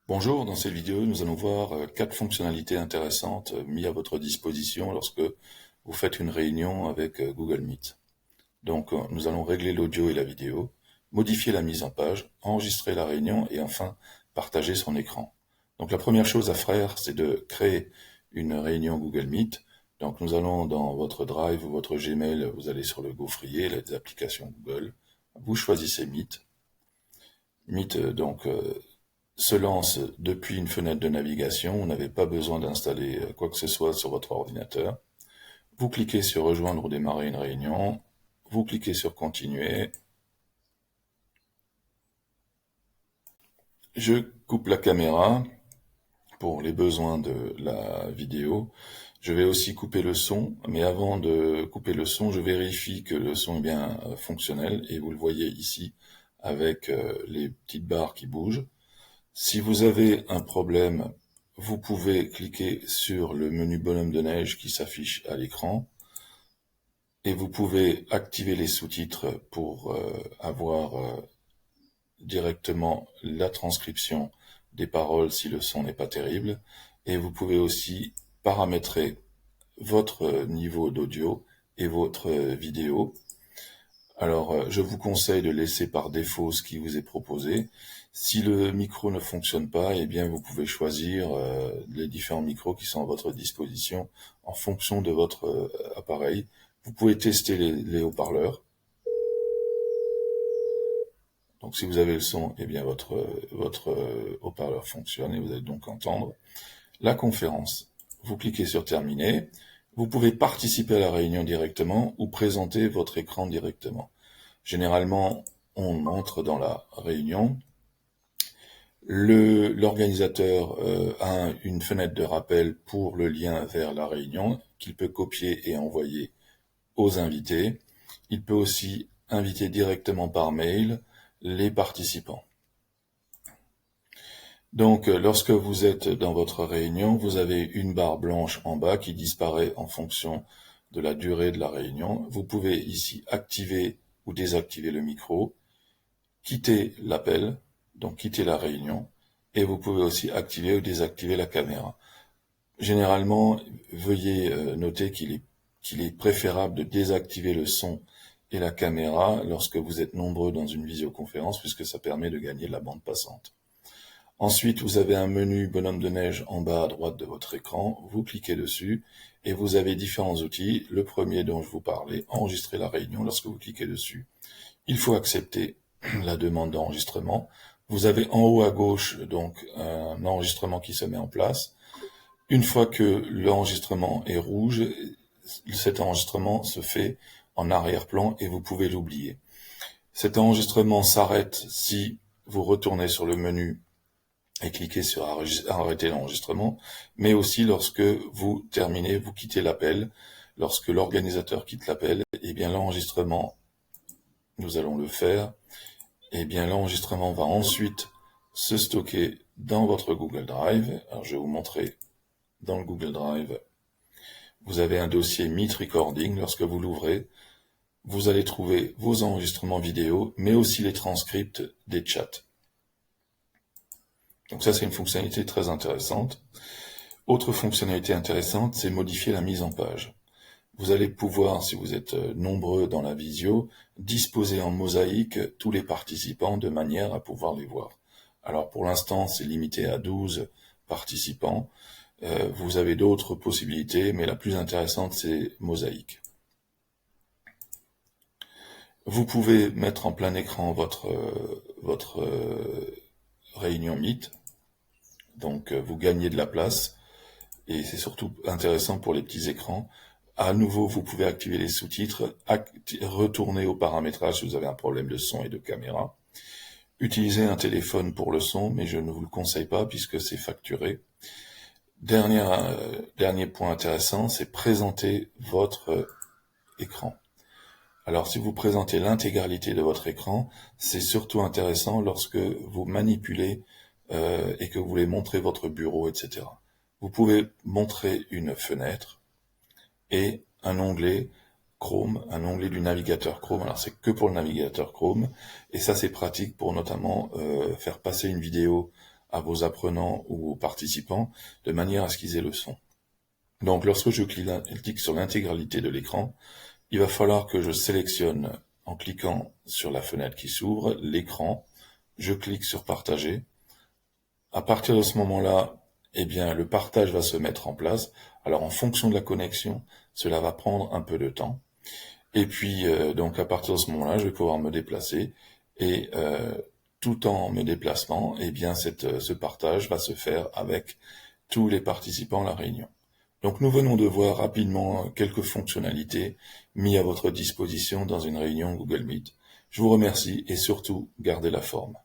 Bonjour, dans cette vidéo, nous allons voir 4 fonctionnalités intéressantes mises à votre disposition lorsque vous faites une réunion avec Google Meet. Donc, nous allons régler l'audio et la vidéo, modifier la mise en page, enregistrer la réunion et enfin partager son écran. Donc, la première chose à faire, c'est de créer une réunion Google Meet. Donc, nous allons dans votre Drive ou votre Gmail, vous allez sur le gaufrier, les applications Google. Vous choisissez Meet. Meet, se lance depuis une fenêtre de navigation, vous n'avez pas besoin d'installer quoi que ce soit sur votre ordinateur. Vous cliquez sur Rejoindre ou démarrer une réunion, vous cliquez sur Continuer. Je coupe la caméra pour les besoins de la vidéo. Je vais aussi couper le son, mais avant de couper le son, je vérifie que le son est bien fonctionnel, et vous le voyez ici avec les petites barres qui bougent. Si vous avez un problème, vous pouvez cliquer sur le menu bonhomme de neige qui s'affiche à l'écran et vous pouvez activer les sous-titres pour avoir directement la transcription des paroles si le son n'est pas terrible, et vous pouvez aussi paramétrer votre niveau d'audio et votre vidéo. Alors, je vous conseille de laisser par défaut ce qui vous est proposé. Si le micro ne fonctionne pas, eh bien, vous pouvez choisir les différents micros qui sont à votre disposition en fonction de votre appareil. Vous pouvez tester les haut-parleurs. Donc, si vous avez le son, eh bien, votre haut-parleur fonctionne et vous allez donc entendre la conférence. Vous cliquez sur Terminer. Vous pouvez participer à la réunion directement ou présenter votre écran directement. Généralement, on entre dans la réunion. L'organisateur a une fenêtre de rappel pour le lien vers la réunion qu'il peut copier et envoyer aux invités. Il peut aussi inviter directement par mail les participants. Donc, lorsque vous êtes dans votre réunion, vous avez une barre blanche en bas qui disparaît en fonction de la durée de la réunion. Vous pouvez ici activer ou désactiver le micro, quitter l'appel, donc quitter la réunion, et vous pouvez aussi activer ou désactiver la caméra. Généralement, veuillez noter qu'il est préférable de désactiver le son et la caméra lorsque vous êtes nombreux dans une visioconférence, puisque ça permet de gagner de la bande passante. Ensuite, vous avez un menu bonhomme de neige en bas à droite de votre écran, vous cliquez dessus et vous avez différents outils. Le premier dont je vous parlais, enregistrer la réunion. Lorsque vous cliquez dessus, il faut accepter la demande d'enregistrement. Vous avez en haut à gauche donc un enregistrement qui se met en place. Une fois que l'enregistrement est rouge, cet enregistrement se fait en arrière-plan et vous pouvez l'oublier. Cet enregistrement s'arrête si vous retournez sur le menu et cliquez sur arrêter l'enregistrement, mais aussi lorsque vous terminez, vous quittez l'appel. Lorsque l'organisateur quitte l'appel, eh bien l'enregistrement, nous allons le faire, eh bien l'enregistrement va ensuite se stocker dans votre Google Drive. Alors je vais vous montrer dans le Google Drive. Vous avez un dossier Meet Recording. Lorsque vous l'ouvrez, vous allez trouver vos enregistrements vidéo, mais aussi les transcripts des chats. Donc ça, c'est une fonctionnalité très intéressante. Autre fonctionnalité intéressante, c'est modifier la mise en page. Vous allez pouvoir, si vous êtes nombreux dans la visio, disposer en mosaïque tous les participants de manière à pouvoir les voir. Alors pour l'instant, c'est limité à 12 participants. Vous avez d'autres possibilités, mais la plus intéressante, c'est mosaïque. Vous pouvez mettre en plein écran votre réunion Meet. Donc vous gagnez de la place et c'est surtout intéressant pour les petits écrans. À nouveau, vous pouvez activer les sous-titres, retourner au paramétrage si vous avez un problème de son et de caméra. Utilisez un téléphone pour le son, mais je ne vous le conseille pas puisque c'est facturé. Dernier point intéressant, c'est présenter votre écran. Alors, si vous présentez l'intégralité de votre écran, c'est surtout intéressant lorsque vous manipulez et que vous voulez montrer votre bureau, etc. Vous pouvez montrer une fenêtre et un onglet Chrome, un onglet du navigateur Chrome. Alors, c'est que pour le navigateur Chrome, et ça, c'est pratique pour notamment faire passer une vidéo à vos apprenants ou aux participants de manière à ce qu'ils aient le son. Donc lorsque je clique sur l'intégralité de l'écran, il va falloir que je sélectionne en cliquant sur la fenêtre qui s'ouvre, l'écran, je clique sur partager. À partir de ce moment-là, eh bien, le partage va se mettre en place. Alors, en fonction de la connexion, cela va prendre un peu de temps. Et puis, donc, à partir de ce moment-là, je vais pouvoir me déplacer et tout en me déplacement, eh bien, ce partage va se faire avec tous les participants à la réunion. Donc, nous venons de voir rapidement quelques fonctionnalités mises à votre disposition dans une réunion Google Meet. Je vous remercie et surtout, gardez la forme.